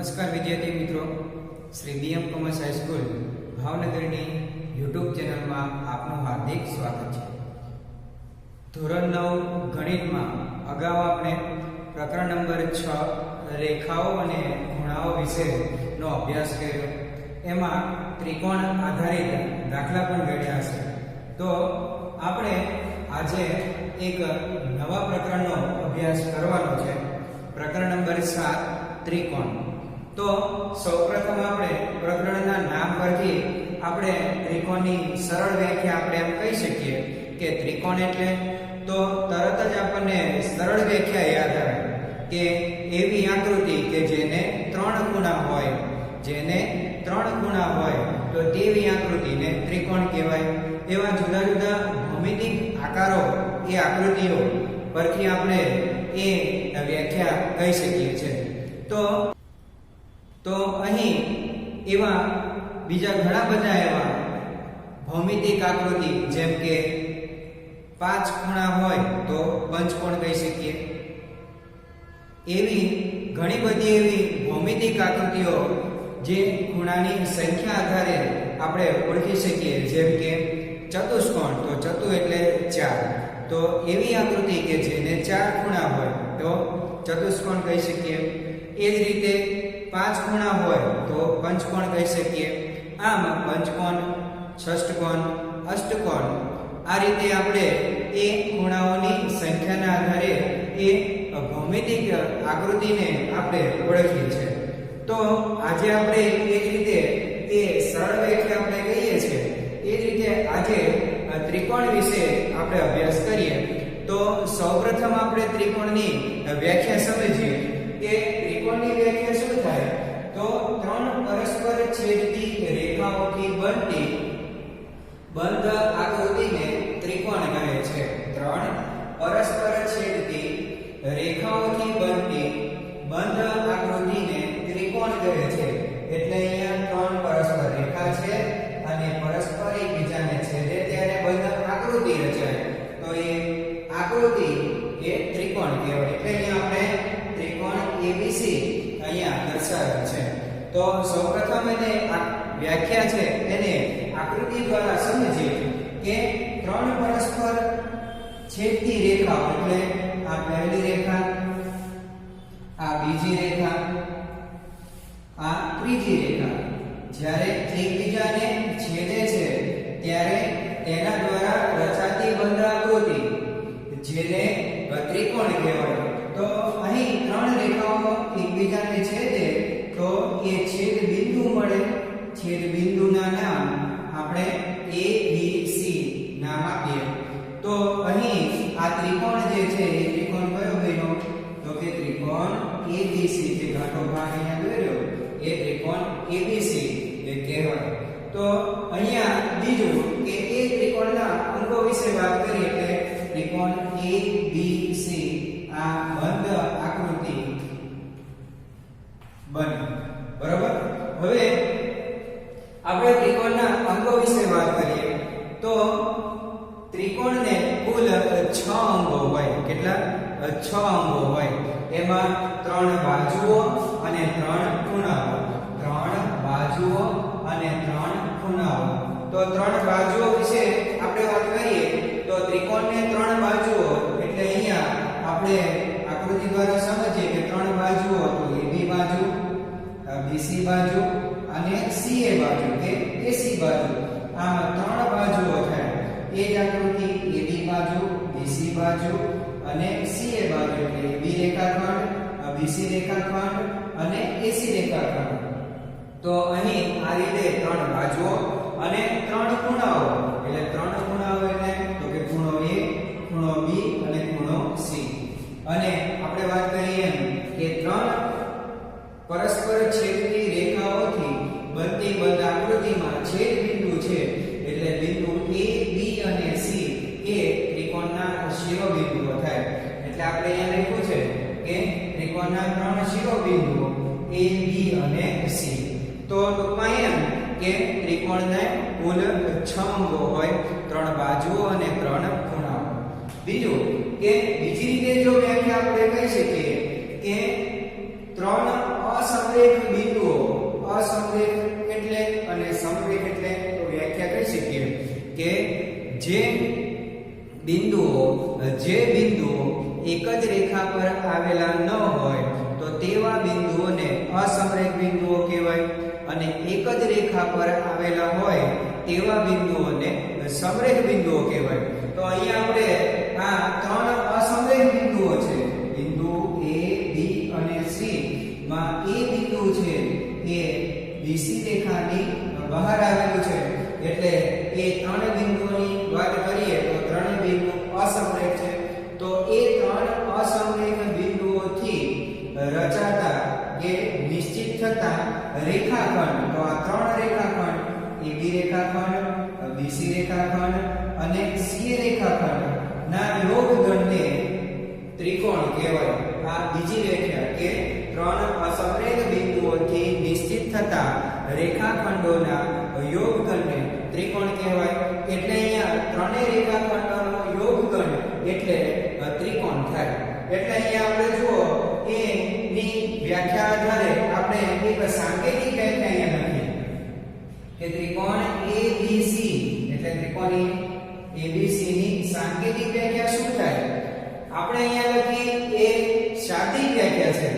નમસ્કાર વિદ્યાર્થી મિત્રો, શ્રી બીએમ કોમર્સ હાઈસ્કૂલ ભાવનગરની યુટ્યુબ ચેનલમાં આપનું હાર્દિક સ્વાગત છે. ધોરણ 9 ગણિતમાં અગાઉ આપણે પ્રકરણ નંબર 6 રેખાઓ અને ખૂણાઓ વિશેનો અભ્યાસ કર્યો. એમાં ત્રિકોણ આધારિત દાખલા પણ ગણ્યા હશે. તો આપણે આજે એક નવા પ્રકરણનો અભ્યાસ કરવાનો છે, પ્રકરણ નંબર 7 ત્રિકોણ. તો સૌપ્રથમ આપણે પ્રકરણના નામ પરથી આપણે ત્રિકોણની સરળ વ્યાખ્યા આપણે એમ કહી શકીએ કે ત્રિકોણ એટલે, તો તરત જ આપણને સરળ વ્યાખ્યા યાદ આવે કે એવી આકૃતિ કે જેને ત્રણ ખૂણા હોય, તો તેવી આકૃતિને ત્રિકોણ કહેવાય. એવા જુદા જુદા ભૌમિતિક આકારો, એ આકૃતિઓ પરથી આપણે એ વ્યાખ્યા કહી શકીએ છીએ. તો અહીં એવા બીજા ઘણા બધા એવા ભૌમિતિક આકૃતિ, જેમ કે 5 ખૂણા હોય તો પંચકોણ કહી શકીએ. એવી ઘણી બધી એવી ભૌમિતિક આકૃતિઓ જે ખૂણાની સંખ્યા આધારે આપણે ઓળખી શકીએ, જેમ કે ચતુષ્કોણ, તો ચતુ એટલે 4, તો એવી આકૃતિ કે જેને 4 ખૂણા હોય તો ચતુષ્કોણ કહી શકીએ. એ જ રીતે 5 ખૂણા હોય તો પંચકોણ કહી શકીએ. આમ પંચકોણ, ષષ્ઠકોણ, અષ્ટકોણ, આ રીતે આપણે એ ખૂણાઓની સંખ્યાના આધારે એ ભૌમિતિક આકૃતિને આપણે ઓળખીએ છીએ. તો આજે આપણે એ જ રીતે એ સરળ વ્યાખ્યા આપણે કહીએ છીએ, એ જ રીતે આજે ત્રિકોણ વિશે આપણે અભ્યાસ કરીએ. તો સૌપ્રથમ આપણે ત્રિકોણની વ્યાખ્યા સમજીએ કે ત્રિકોણની વ્યાખ્યા શું થાય. તો ત્રણ પરસ્પર છેદતી રેખાઓથી બનતી બંધ આકૃતિને ત્રિકોણ કહે છે. ત્રણ પરસ્પર છેદતી રેખાઓથી બનતી બંધ આકૃતિને ત્રિકોણ કહે છે. એટલે અહીંયા ત્રણ પરસ્પર રેખા છે અને પરસ્પર એકબીજાને છેદે ત્યારે બંધ આકૃતિ રચાય, તો એ આકૃતિ એ ત્રિકોણ કહેવાય. એટલે અહીંયા આપણે ત્રિકોણ ABC અહીંયા દર્શાવેલ છે. તો સૌપ્રથમ એને વ્યાખ્યા છે એને આકૃતિ દ્વારા સમજીએ કે ત્રણ પરસ્પર છેદતી રેખાઓ, એટલે આ પહેલી રેખા, આ બીજી રેખા, આ ત્રીજી રેખા, જ્યારે એકબીજાને છેદે છે ત્યારે તેના દ્વારા રચાતી બંધ આકૃતિ જેને ત્રિકોણ કહેવાય. તો અહીં ત્રણ રેખાઓ એકબીજાને છેદે તો એ છેદ બિંદુ મળે. છેદ બિંદુના નામ આપણે ABC નામ આપીએ. તો અહીં આ ત્રિકોણ જે છે એ ત્રિકોણ કયો બન્યો, તો કે ત્રિકોણ ABC, જે ઘાટો ભાગ અહીંયા દોર્યો એ ત્રિકોણ ABC એ કહેવાય. તો અહીંયા બીજું કે એ ત્રિકોણના અંગો વિશે વાત કરીએ એટલે ત્રિકોણ ABC આ બંધ આકૃતિ બને. બરાબર. હવે આપણે ત્રિકોણના અંગો વિશે વાત કરીએ તો ત્રિકોણને કુલ 6 અંગો હોય. કેટલા? 6 અંગો હોય. એમાં 3 બાજુઓ અને 3 ખૂણાઓ. 3 બાજુઓ અને 3 ખૂણાઓ. તો 3 બાજુઓ વિશે આપણે વાત કરીએ તો ત્રિકોણને 3 બાજુઓ, એટલે અહીંયા આપણે આકૃતિ દ્વારા સમજીએ કે 3 બાજુઓ, તો AB બાજુ, BC બાજુ અને CA બાજુ કે AC બાજુ. આમ 3 બાજુઓ થાય. એ જ આકૃતિ AB બાજુ, BC બાજુ અને CA બાજુ, એટલે AB રેખાખંડ, BC રેખાખંડ અને AC રેખાખંડ. તો અહીં આ રીતે 3 બાજુઓ અને 3 ખૂણાઓ, એટલે 3 ખૂણાઓ એટલે તો કે ખૂણો A, ખૂણો B અને ખૂણો C. અને આપણે વાત કરીએ કે 3 પરસ્પર છેદતી રેખાઓથી બનતી બંધ આકૃતિમાં છેદ બિંદુ છે, એટલે બિંદુ A, B અને C એ ત્રિકોણના શિરોબિંદુઓ થાય. એટલે આપણે અહીંયા લખ્યું છે કે ત્રિકોણના 3 શિરોબિંદુઓ A, B અને C. તો ટૂંકમાં એમ કે ત્રિકોણને કુલ 6 અંગો હોય, 3 બાજુઓ અને 3 ખૂણાઓ. બીજું કે બીજી રીતે જો વ્યાખ્યા આપણે કહી શકીએ કે 3 અસમરેખ જે બિંદુઓ એક જ રેખા પર આવેલા ન હોય તો તેવા બિંદુઓને અસમરેખ બિંદુઓ કહેવાય, અને એક જ રેખા પર આવેલા હોય તેવા બિંદુઓને સમરેખ બિંદુઓ કહેવાય. તો અહીંયા આપણે આ ત્રણ અસમરેખ બિંદુઓ છે, બિંદુ A, B અને C માં એ બિંદુ છે એ BC રેખાની બહાર આવેલું છે, એટલે એ ત્રણ બિંદુઓની વાત કરીએ તો ત્રણ બિંદુ અસમરેખ છે. તો એ ત્રણ અસમરેખ બિંદુઓથી રચાતા કે નિશ્ચિત થતા રેખાખંડ, તો આ ત્રણ રેખાખંડ AB રેખાખંડ, BC રેખાખંડ અને CA રેખાખંડ ના યોગગણને ત્રિકોણ કહેવાય. આ બીજી વ્યાખ્યા કે ત્રણ અસમરેખ બિંદુઓથી નિશ્ચિત થતા રેખાખંડોના યોગગણને ત્રિકોણ કહેવાય. એટલે અહીંયા ત્રણેય રેખાખંડોનો યોગગણ એટલે ત્રિકોણ થાય. એટલે અહીંયા આપણે જુઓ એ ની વ્યાખ્યા આધારે આપણે એક સાંકેતિક વ્યાખ્યા અહીંયા લખીએ કે ત્રિકોણ ABC એટલે ત્રિકોણ ABC ની સાંકેતિક વ્યાખ્યા શું થાય? આપણે અહીંયા લખીએ એ શાબ્દિક વ્યાખ્યા છે,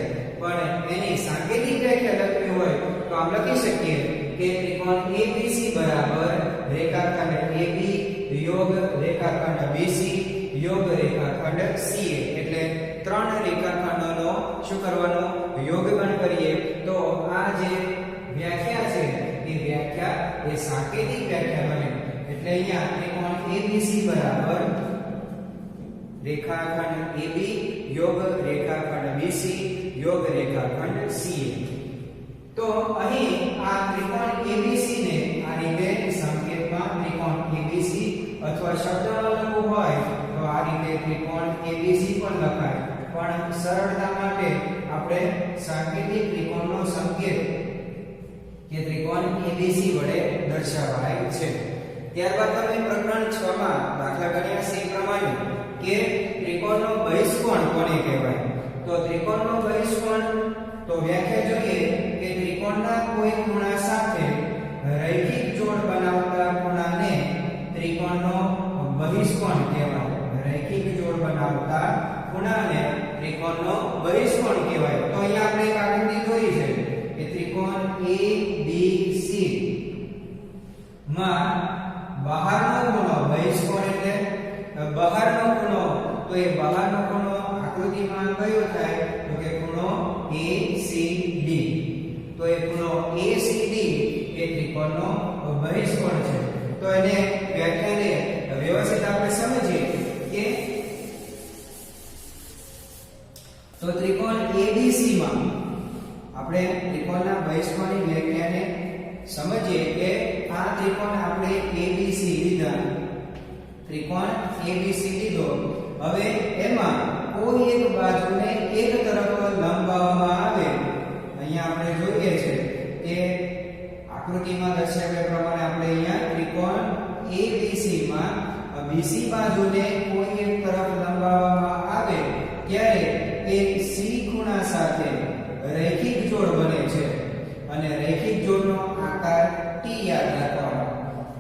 પણ એની સાંકેતિક વ્યાખ્યા લખવી હોય તો આમ લખી શકીએ કે ત્રિકોણ ABC બરાબર રેખાખંડ AB યોગ રેખાખંડ BC યોગ રેખાખંડ CA. એટલે ત્રણ રેખાખંડોનો શું કરવાનો? યોગગણ કરીએ તો આ જે વ્યાખ્યા છે એ વ્યાખ્યા એ સાંકેતિક વ્યાખ્યા બને. એટલે અહીંયા ત્રિકોણ ABC બરાબર રેખાખંડ AB યોગ રેખાખંડ BC યોગ રેખાખંડ CA. તો અહીં આ ત્રિકોણ ABC ને આ રીતે સંકેતમાં ત્રિકોણ ABC અથવા શબ્દમાં લખવું હોય તો આ રીતે ત્રિકોણ ABC પણ લખાય, પણ સરળતા માટે આપણે સાંકેતિક ત્રિકોણનો સંકેત કે ત્રિકોણ ABC વડે દર્શાવાય છે. ત્યારબાદ તમે પ્રકરણ 6 માં દાખલા ગણ્યા છે પ્રમાણે કે ત્રિકોણનો બહિષ્કોણ કોને કહેવાય? તો ત્રિકોણનો બહિષ્કોણ તો વ્યાખ્યા જોઈએ કે ત્રિકોણના કોઈ ખૂણા સાથે રૈખિક જોડ બનાવતા ખૂણાને ત્રિકોણનો બહિષ્કોણ કહેવાય. રૈખિક જોડ બનાવતા ખૂણાને ત્રિકોણનો બહિષ્કોણ કહેવાય. તો અહીંયા આપણે એક આકૃતિ દોરી છે કે ત્રિકોણ ABC માં બહારનો ખૂણો બહિષ્કોણ એટલે બહારનો ખૂણો, તો એ બહારનો ખૂણો આકૃતિમાં કયો થાય? તો કે ખૂણો ACD. તો એ ખૂણો ACD એ ત્રિકોણનો બહિષ્કોણ છે. તો એને વ્યાખ્યાને વ્યવસ્થિત આપણે સમજીએ કે તો ત્રિકોણ ABC માં આપણે ત્રિકોણના બહિષ્કોણની વ્યાખ્યાને સમજીએ કે આ ત્રિકોણ આપણે ABC લીધા, ત્રિકોણ ABC લીધો. હવે એમાં કોઈ એક બાજુને એક તરફ લંબાવવામાં આવે. અહીંયા આપણે જોઈએ છે કે આકૃતિમાં દર્શાવ્યા પ્રમાણે આપણે અહીંયા ત્રિકોણ ABC માં BC બાજુને કોઈ એક તરફ લંબાવવામાં આવે ત્યારે એક C ખૂણા સાથે રૈખિક જોડ બને છે, અને રૈખિક જોડનો આકાર T યાદ રાખવાનો.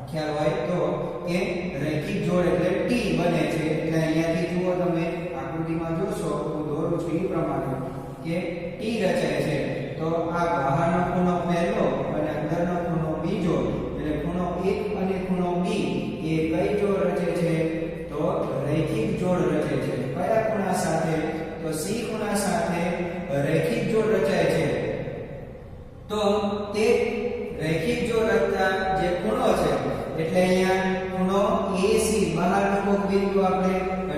ખ્યાલ હોય તો કે રૈખિક જોડ એટલે T બને છે. એટલે અહીંયાથી જુઓ તમે આકૃતિમાં જોશો હું દોરું છું એ પ્રમાણે કે T રચાય છે. તો આ બહારનો ખૂણો પહેલો અને અંદરનો ખૂણો બીજો, એટલે ખૂણો 1 અને ખૂણો B એ કઈ જોડ રચે છે? તો રૈખિક જોડ રચે છે. કયા ખૂણા સાથે? તો C ખૂણા સાથે રૈખિક જોડ રચાય છે. તો તે રૈખિક જોડ રચતા જે ખૂણો છે એટલે અહીંયા ખૂણો AC બહારનો કોક બિંદુ આપણે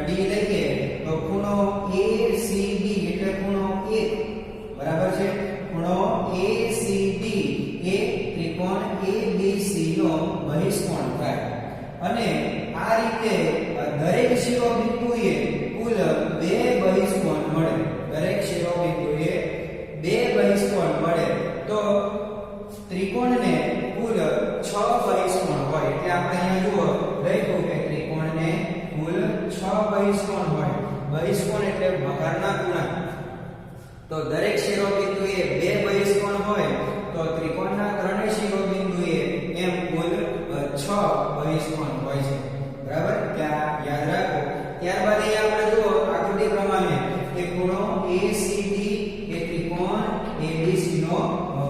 D લઈએ તો ખૂણો ACD એટલે ખૂણો 1 બરાબર છે. ખૂણો ACD એ ત્રિકોણ ABC નો બહિષ્કોણ થાય. અને આ રીતે દરેક શિરોબિંદુએ કુલ 2 બહિષ્કોણ મળે. દરેક શિરોબિંદુએ 2 બહિષ્કોણ મળે. તો ત્રિકોણને કુલ 6 બહિષ્કોણ હોય. એટલે આપણે અહીંયા જુઓ લખ્યું કે ત્રિકોણને કુલ 6 બહિષ્કોણ હોય. બહિષ્કોણ એટલે બહારના ખૂણા. તો દરેક શિરોબિંદુએ 2 બહિષ્કોણ હોય તો ત્રિકોણના ત્રણેય શિરોબિંદુએ એમ કુલ 6 બહિષ્કોણ હોય છે. બરાબર? ત્યાં યાદ રાખો. ત્યારબાદ અહીંયા નો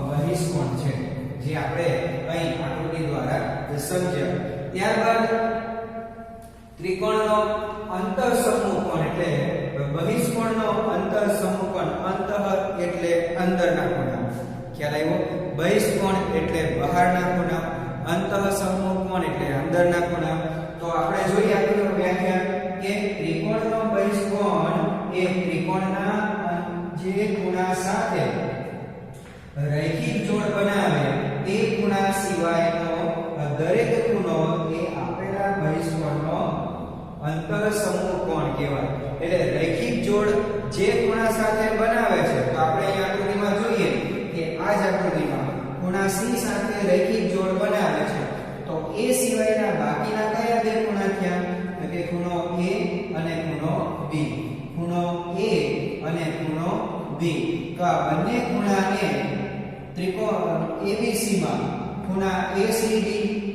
બહિષ્કોણ છે, જે આપણે અહીં આકૃતિ દ્વારા સમજ્યા. ત્યારબાદ ત્રિકોણનો અંતઃસમૂહ કોણ એટલે બહિષ્કોણનો અંતઃસમૂહ કોણ, અંતઃ એટલે અંદરના ખૂણા, ખ્યાલ આવ્યો? બહિષ્કોણ એટલે બહારના ખૂણા, અંતઃસમૂહ કોણ એટલે અંદરના ખૂણા. તો આપણે જોઈએ આપણી વ્યાખ્યા કે ત્રિકોણનો બહિષ્કોણ એ ત્રિકોણના જે ખૂણા સાથે રૈખિક જોડ બનાવે તે ખૂણા સિવાયનો દરેક ખૂણો એ આપેલા બહિષ્કોણનો અંતઃસમૂહ કોણ કહેવાય. એટલે રૈખિક જોડ જે ખૂણા સાથે બનાવે છે, તો આપણે અહીં આકૃતિમાં જોઈએ કે આ જ આકૃતિમાં ખૂણા C સાથે રૈખિક જોડ બનાવે છે, તો એ સિવાયના બાકીના કયા બે ખૂણા થયા? તો કે ખૂણો A અને ખૂણો B. ખૂણો A અને ખૂણો B, તો આ બંને ખૂણાને ત્રિકોણ ABC માં ખૂણા ACD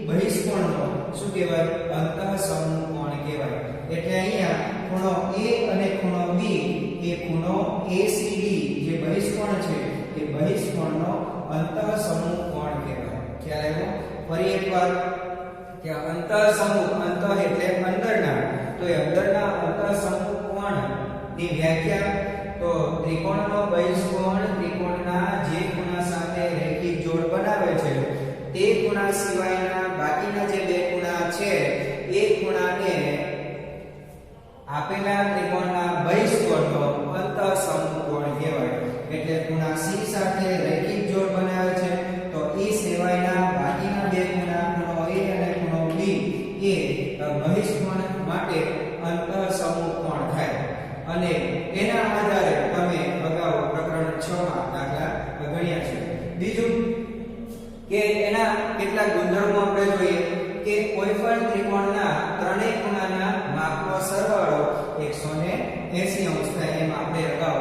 બહિષ્કોણનો શું કહેવાય? અંતઃસમૂહ કોણ કહેવાય. એટલે અહીંયા ખૂણો A અને ખૂણો B એ ખૂણો ACD જે બહિષ્કોણ છે એ બહિષ્કોણનો અંતઃસમૂહ કોણ કહેવાય. ખ્યાલ આવ્યો? ફરી એકવાર કે અંતઃસમૂહ, અંતઃ એટલે અંદરના, તો એ અંદરના અંતઃસમૂહ કોણ ની વ્યાખ્યા તો ત્રિકોણનો બહિષ્કોણ ત્રિકોણના જે ખૂણા સાથે રૈખિક જોડ બનાવે છે તે ખૂણા સિવાયના બાકીના જે બે ખૂણા છે એ ખૂણાને આપેલા ત્રિકોણના બહિષ્કોણનો અંતઃસમૂહ કોણ કહેવાય. એટલે ખૂણા C સાથે રૈખિક જોડ બનાવે છે, તો એ સિવાયના બાકીના બે ખૂણા ખૂણો A અને ખૂણો B એ બહિષ્કોણ માટે અંતઃસમૂહ કોણ થાય. અને એના આધારે તમે અગાઉ પ્રકરણ 6 માં દાખલા ગણ્યા છે. બીજું કે એના કેટલાક ગુણધર્મો આપણે જોઈએ કે કોઈ પણ ત્રિકોણના ત્રણેય ખૂણાના માપનો સરવાળો 180 અંશ થાય, એમ આપણે અગાઉ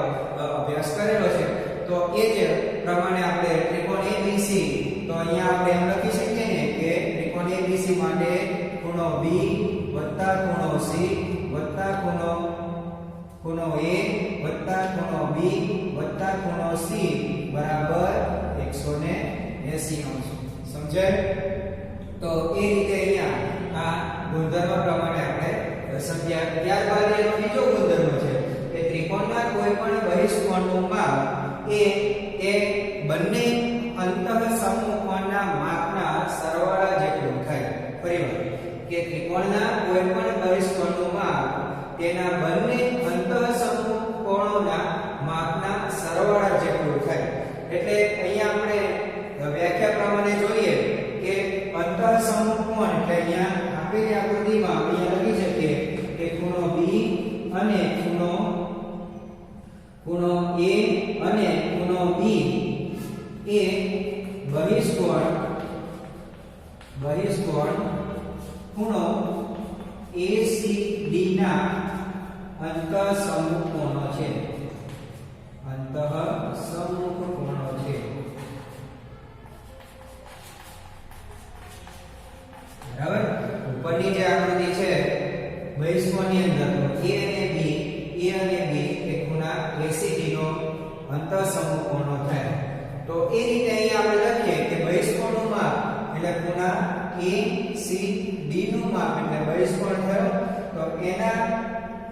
અભ્યાસ કરેલો છે. તો એ જ પ્રમાણે આપણે ત્રિકોણ ABC, તો અહીંયા આપણે એમ લખી શકીએ ને કે ત્રિકોણ ABC માટે ખૂણો B વત્તા ખૂણો C વત્તા ખૂણો A વત્તા ખૂણો B વત્તા ખૂણો C બરાબર 180 અંશ. સમજાય? તો એ રીતે અહીંયા આ ગુણધર્મ પ્રમાણે આપણે સમજ્યા. ત્યારબાદ એનો બીજો ગુણધર્મ છે કે ત્રિકોણના કોઈ પણ બહિષ્કોણનું માપ એ બંને અંતઃસમૂહ કોણના માપના સરવાળા જેટલું થાય. ફરીવાર કે ત્રિકોણના કોઈ પણ બહિષ્કોણનું માપ તેના બંને અંતઃસમૂહ કોણોના માપના સરવાળા જેટલું થાય. એટલે અહીંયા આપણે વ્યાખ્યા પ્રમાણે જોઈએ કે અંતઃસમૂહ કોણ એટલે અહીંયા આપેલી આકૃતિમાં અહીંયા લખી શકીએ કે ખૂણો B અને ખૂણો A અને ખૂણો B એ બહિષ્કોણ ખૂણો ACD ના અંતઃસમૂહ કોણો છે. અંતઃસમૂહ કોણો છે. બરાબર? ઉપરની જે આકૃતિ છે બહિષ્કોણની અંદર A અને B એ ખૂણા ACD નો અંતઃસમૂહ કોણો થાય. તો એ રીતે અહીંયા આપણે લખીએ કે બહિષ્કોણનું માપ એટલે ખૂણા ACD નું માપ એટલે બહિષ્કોણ થયો, તો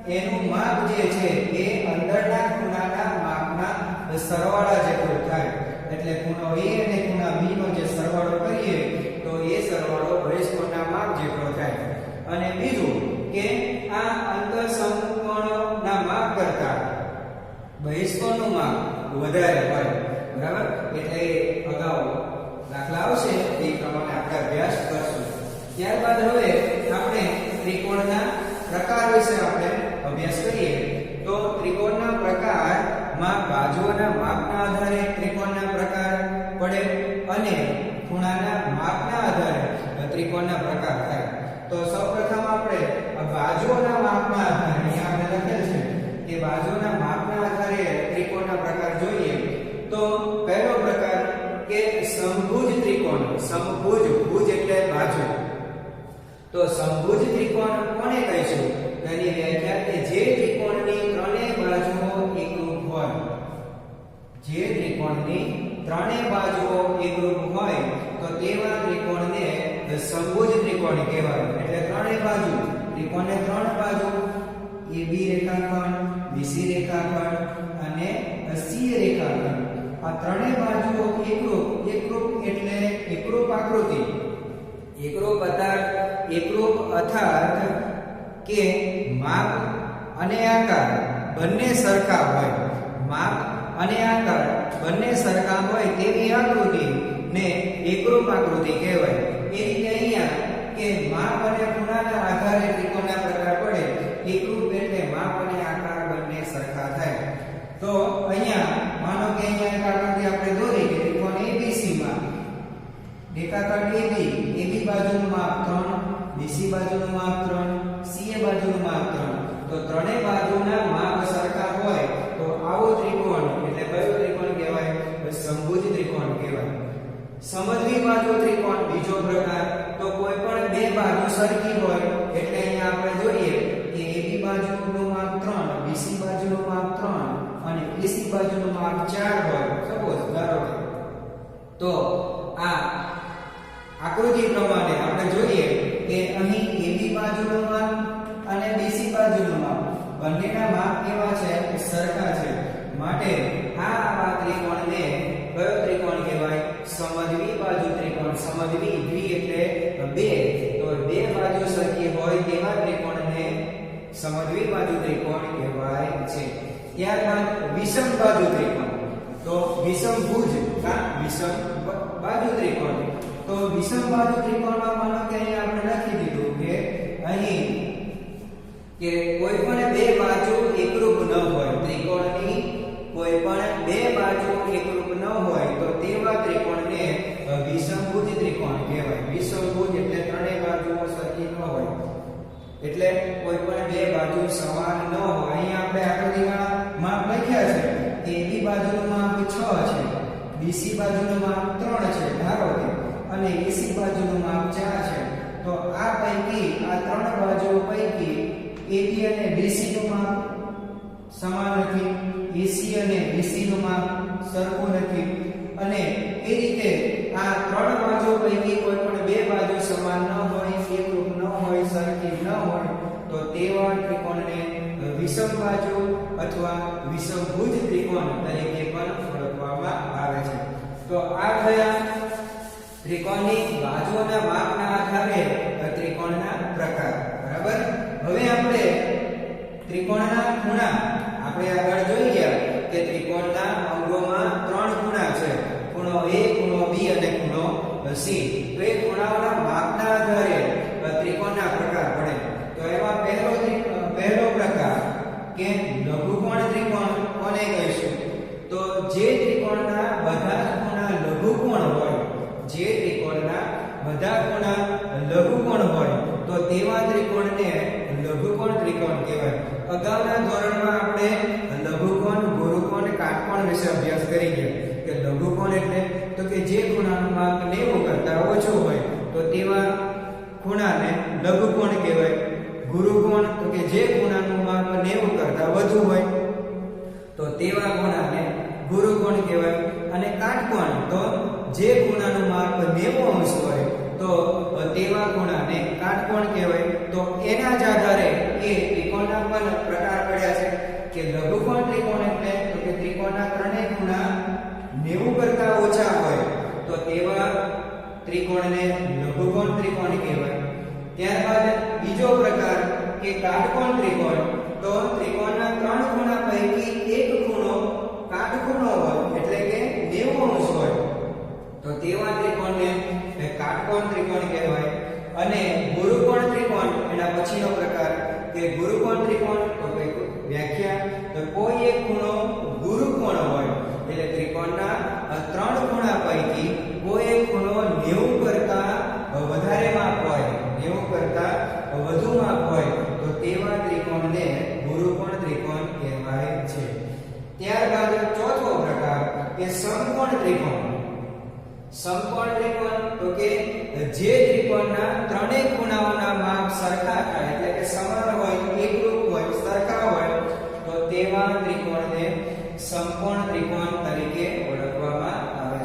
એનું માપ જે છે એ અંદરના ખૂણાના માપના સરવાળા જેટલું થાય. એટલે ખૂણો A અને ખૂણા B નો જે સરવાળો કરીએ તો એ સરવાળો બહિષ્કોણના માપ જેટલો થાય. અને બીજું કે આ અંતઃસમૂહ કોણના માપ કરતા બહિષ્કોણનું માપ વધારે હોય. બરાબર? એટલે અગાઉ દાખલા આવશે તે પ્રમાણે આપણે અભ્યાસ કરશું. ત્યારબાદ હવે આપણે ત્રિકોણના પ્રકાર વિશે આપણે અભ્યાસ કરીએ. તો ત્રિકોણના પ્રકારમાં બાજુઓના માપના આધારે ત્રિકોણના પ્રકાર પડે અને ખૂણાના માપના આધારે ત્રિકોણના પ્રકાર થાય. તો સૌપ્રથમ આપણે બાજુઓના માપના આધારે અહીંયા આપણે લખેલ છે કે બાજુઓના માપના આધારે ત્રિકોણના પ્રકાર જોઈએ. તો પહેલો પ્રકાર કે સમભુજ ત્રિકોણ. સમભુજ, ભુજ એટલે બાજુ. તો સમભુજ ત્રિકોણ કોને કહીશું? તેની વ્યાખ્યા કે જે ત્રિકોણની ત્રણેય બાજુઓ એકરૂપ હોય. જે ત્રિકોણની ત્રણેય બાજુઓ એકરૂપ હોય તો તેવા ત્રિકોણને સમભુજ ત્રિકોણ કહેવાય. એટલે ત્રણેય બાજુ ત્રિકોણને ત્રણ બાજુ AB રેખાખંડ, BC રેખાખંડ અને CA રેખાખંડ, આ ત્રણેય બાજુઓ એકરૂપ એટલે એકરૂપ આકૃતિ. એકરૂપ અર્થાત કે માપ અને આકાર બંને સરખા હોય. માપ અને આકાર બંને સરખા હોય તેવી આકૃતિ ને એકરૂપ આકૃતિ કહેવાય. એ રીતે અહીંયા કે માપ અને ખૂણાના આધારે ત્રિકોણના પ્રકાર પડે. એકરૂપ એટલે માપ અને આકાર બંને સરખા થાય. તો અહીંયા માનો કે અહીંયા એક આકૃતિ આપણે દોરી કે ત્રિકોણ ABC માં રેખાખંડ AB બાજુનું માપ 3, BC બાજુનું માપ 3, CA બાજુનું માપ 3. તો ત્રણેય બાજુના માપ સરખા હોય તો આવો ત્રિકોણ એટલે કયો ત્રિકોણ કહેવાય? સમભુજ ત્રિકોણ કહેવાય. સમદ્વિ બાજુ ત્રિકોણ બીજો પ્રકાર. તો કોઈ પણ બે બાજુ સરખી હોય એટલે અહીંયા આપણે જોઈએ કે AB બાજુનું માપ 3, BC બાજુનું માપ 3 અને AC બાજુનું માપ 4 હોય. સપોઝ ધારો કે તો આ આકૃતિ પ્રમાણે આપણે જોઈએ કે અહીં AB બાજુનું માપ અને BC બાજુનું માપ બંનેના માપ કેવા છે? સરખા છે. માટે આ ત્રિકોણને કયો ત્રિકોણ કહેવાય? સમદ્વિ બાજુ ત્રિકોણ. સમદ્વિ દ્વિ એટલે બે, તો બે બાજુ સરખી હોય તેવા ત્રિકોણને સમદ્વિ બાજુ ત્રિકોણ કહેવાય છે. ત્યારબાદ વિષમ બાજુ ત્રિકોણ. તો વિષમભુજ કા વિષમ બાજુ ત્રિકોણ. તો વિષમ બાજુ ત્રિકોણમાં માનો કે અહીં આપણે લખી દીધું કે અહીં કે કોઈ પણ બે બાજુ એકરૂપ ન હોય, ત્રિકોણની કોઈ પણ બે બાજુ એકરૂપ ન હોય તો તેવા ત્રિકોણને વિષમભુજ ત્રિકોણ કહેવાય. વિષમભુજ એટલે ત્રણેય બાજુઓ સરખી ન હોય એટલે કોઈ પણ બે બાજુ સમાન ન હોય. અહીંયા આપણે આકૃતિમાં માપ લખ્યા છે કે AB બાજુનું માપ 6 છે, BC બાજુનું માપ 3 છે ધારો કે, અને AC બાજુનું માપ 4 છે. તો આ પૈકી આ ત્રણ બાજુઓ પૈકી AB અને BC નું માપ સમાન નથી, AC અને BC નું માપ સરખું નથી, અને એ રીતે આ ત્રણ બાજુઓ પૈકી કોઈ પણ બે બાજુ સમાન ન હોય, એકરૂપ ન હોય, સરખી ન હોય તો તેવા ત્રિકોણને વિષમ બાજુ અથવા વિષમભુજ ત્રિકોણ તરીકે પણ ઓળખવામાં આવે છે. તો આ થયા ત્રિકોણની બાજુઓના માપના આધારે ત્રિકોણના પ્રકાર. બરાબર. હવે આપણે ત્રિકોણના ખૂણા આપણે આગળ જોઈ ગયા કે ત્રિકોણના અંગોમાં ત્રણ ખૂણા છે, ખૂણો A, ખૂણો B અને ખૂણો C. તો એ ખૂણાઓના માપના આધારે ત્રિકોણના પ્રકાર પડે. તો એમાં પહેલો પ્રકાર કે લઘુકોણ ત્રિકોણ કોને કહીશું? તો જે ત્રિકોણના બધા ખૂણા લઘુકોણ હોય, જે ત્રિકોણના બધા ખૂણા લઘુકોણ હોય તો તેવા ત્રિકોણને લઘુકોણ ત્રિકોણ કહેવાય. અગાઉના ધોરણમાં આપણે લઘુકોણ, ગુરુકોણ, કાટકોણ વિશે અભ્યાસ કરી ગયા કે લઘુકોણ એટલે તો કે જે ખૂણાનું માપ 90 કરતા ઓછું હોય તો તેવા ખૂણાને લઘુકોણ કહેવાય. ગુરુકોણ તો કે જે ખૂણાનું માપ 90 કરતા વધુ હોય તો તેવા ખૂણાને ગુરુકોણ કહેવાય. અને કાટકોણ તો જે ખૂણાનું માપ 90 અંશ હોય તો તેવા ખૂણાને કાટકોણ કહેવાય. તો એના જ આધારે એ ત્રિકોણના પણ પ્રકાર પડ્યા છે કે લઘુકોણ ત્રિકોણ એટલે તો કે ત્રિકોણના ત્રણેય ખૂણા 90 કરતા ઓછા હોય તો તેવા ત્રિકોણને લઘુકોણ ત્રિકોણ કહેવાય. ત્યારબાદ બીજો પ્રકાર કે કાટકોણ ત્રિકોણ. તો ત્રિકોણના ત્રણ ખૂણા પૈકી એક ખૂણો કાટખૂણો હોય એટલે કે 90 અંશ હોય તો તેવા ત્રિકોણને કાટકોણ ત્રિકોણ કહેવાય. અને ગુરુકોણ ત્રિકોણ એના પછીનો પ્રકાર કે ગુરુકોણ ત્રિકોણ તો વ્યાખ્યા તો કોઈ એક ખૂણો ગુરુકોણ હોય એટલે ત્રિકોણના ત્રણ ખૂણા પૈકી કોઈ એક ખૂણો 90 કરતા વધારે માપ હોય, 90 કરતા વધુ માપ હોય તો તેવા ત્રિકોણને ગુરુકોણ ત્રિકોણ કહેવાય છે. ત્યારબાદ ચોથો પ્રકાર કે સમકોણ ત્રિકોણ. સમકોણ ત્રિકોણ તો કે જે ત્રિકોણના ત્રણેય ખૂણાઓના માપ સરખા થાય એટલે કે સમાન હોય, એકરૂપ હોય, સરખા હોય તો તેવા ત્રિકોણને સમકોણ ત્રિકોણ તરીકે ઓળખવામાં આવે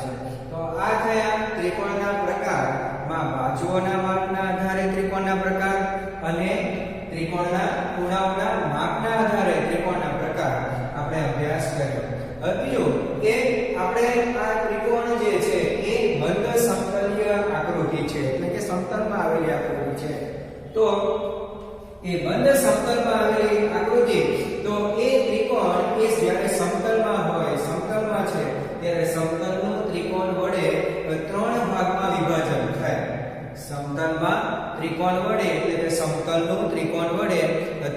તો એ બંધ સમતલમાં આવેલી આકૃતિ, તો એ ત્રિકોણ એ જ્યારે સમતલમાં હોય, સમતલમાં છે, ત્યારે સમતલનું ત્રિકોણ વડે 3 ભાગમાં વિભાજન થાય. સમતલમાં ત્રિકોણ વડે એટલે કે સમતલનું ત્રિકોણ વડે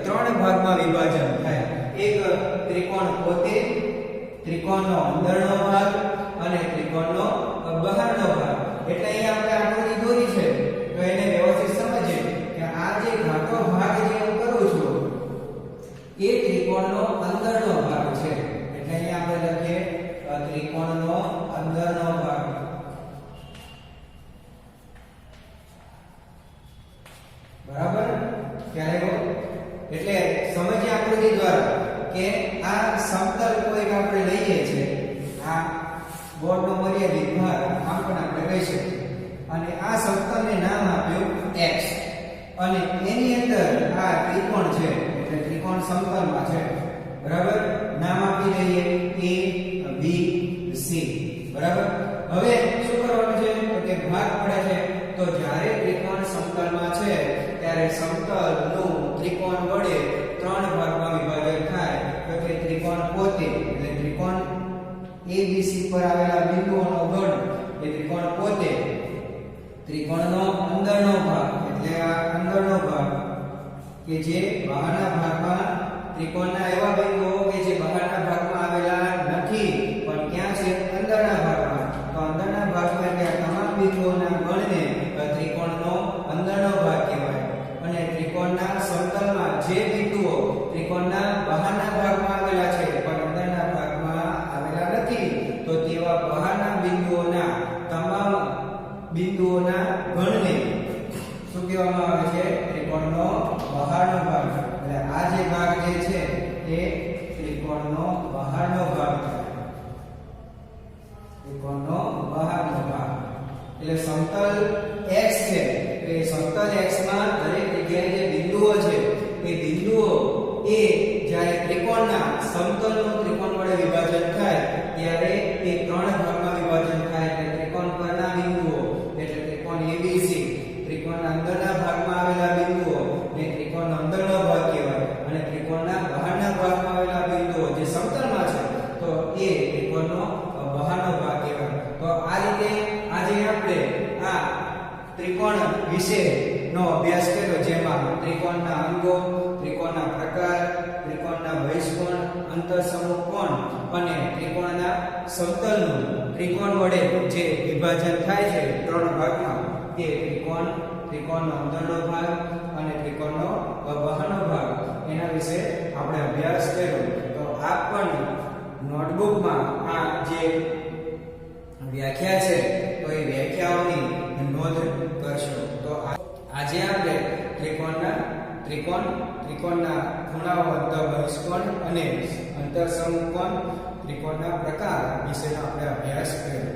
3 ભાગમાં વિભાજન થાય. એક ત્રિકોણ પોતે, ત્રિકોણનો અંદરનો ભાગ અને ત્રિકોણનો બહારનો ભાગ. એટલે અહીંયા આપણે આકૃતિ દોરી છે, તો એને વ્યવસ્થિત સમજીએ કે આ જે ઘાટો ભાગ જે હું કરું છું એ ત્રિકોણનો અંદરનો ભાગ છે. એટલે અહીંયા આપણે લખીએ ત્રિકોણનો અંદરનો ભાગ. બરાબર? ક્યારે એટલે સમજીએ આકૃતિ દ્વારા કે આ સમતલ કોઈક આપણે લઈએ છે, આ બોર્ડનો મર્યાદિત ભાગ આમ પણ આપણે કહી શકીએ, અને આ સમતલને નામ આપ્યું x, અને એની અંદર આ ત્રિકોણ છે, એટલે ત્રિકોણ સમતલમાં છે. બરાબર? નામ આપી દઈએ a b c. બરાબર? હવે શું કરવાનું છે? તો કે ભાગ પડે છે. તો જ્યારે ત્રિકોણ સમતલમાં છે ત્યારે સમતલનું ત્રિકોણ વડે 3 ભાગમાં વિભાજન થાય. તો કે ત્રિકોણ પોતે એટલે ત્રિકોણ ABC પર આવેલા બિંદુઓનો ગણ એ ત્રિકોણ પોતે, ત્રિકોણનો અંદરનો ભાગ એટલે આ અંદરનો ભાગ કે જે બહારના ભાગમાં, ત્રિકોણના એવા બિંદુઓ કે જે બહારના ભાગમાં આવેલા નથી પણ ક્યાં છે? અંદરના ભાગમાં. તો અંદરના ભાગમાં એટલે તમામ બિંદુઓના ગણને ત્રિકોણનો અંદરનો ભાગ કહેવાય. અને ત્રિકોણના સમતલમાં જે બિંદુઓ ત્રિકોણના બહારના ભાગમાં આવેલા છે પણ અંદરના ભાગમાં આવેલા નથી, તો તેવા બહારના બિંદુઓના તમામ બિંદુઓના ગણને શું કહેવામાં આવે છે? ત્રિકોણનો બહારનો ભાગ. એટલે આ જે ભાગ જે છે એ ત્રિકોણનો બહારનો ભાગ છે. ત્રિકોણનો બહારનો ભાગ એટલે સમતલ x છે, એ સમતલ x માં દરેક જગ્યાએ જે બિંદુઓ છે એ બિંદુઓ એ જ્યારે ત્રિકોણના સમતલનું ત્રિકોણ વડે વિભાજન થાય ત્યારે એ 3 ભાગમાં વિભાજન થાય. એટલે ત્રિકોણ પરના બિંદુઓ એટલે ત્રિકોણ ABC, ત્રિકોણના અંદરના ભાગમાં આવેલા બિંદુઓ ને ત્રિકોણનો અંદરનો ભાગ કહેવાય, અને ત્રિકોણના બહારના ભાગમાં આવેલા બિંદુઓ જે સમતલમાં છે તો એ ત્રિકોણનો બહારનો ભાગ કહેવાય. તો આ રીતે આજે આપણે આ ત્રિકોણ વિશેનો અભ્યાસ કર્યો, જેમાં ત્રિકોણના અંગો, ત્રિકોણના પ્રકાર, ત્રિકોણના બહિષ્કોણ, અંતઃસમૂહ કોણ અને ત્રિકોણના સમતલનું ત્રિકોણ વડે જે વિભાજન થાય છે 3 ભાગમાં તે ત્રિકોણ, ત્રિકોણનો અંદરનો ભાગ અને ત્રિકોણનો બહારનો ભાગ, એના વિશે આપણે અભ્યાસ કર્યો. તો આપ પણ નોટબુકમાં આ જે વ્યાખ્યા છે તો એ વ્યાખ્યાઓની નોંધ કરશો. તો આજે આપણે ત્રિકોણના ખૂણાઓ, અંતઃબહિષ્કોણ અને અંતઃસમૂહ કોણ, ત્રિકોણના પ્રકાર વિશેનો આપણે અભ્યાસ કર્યો.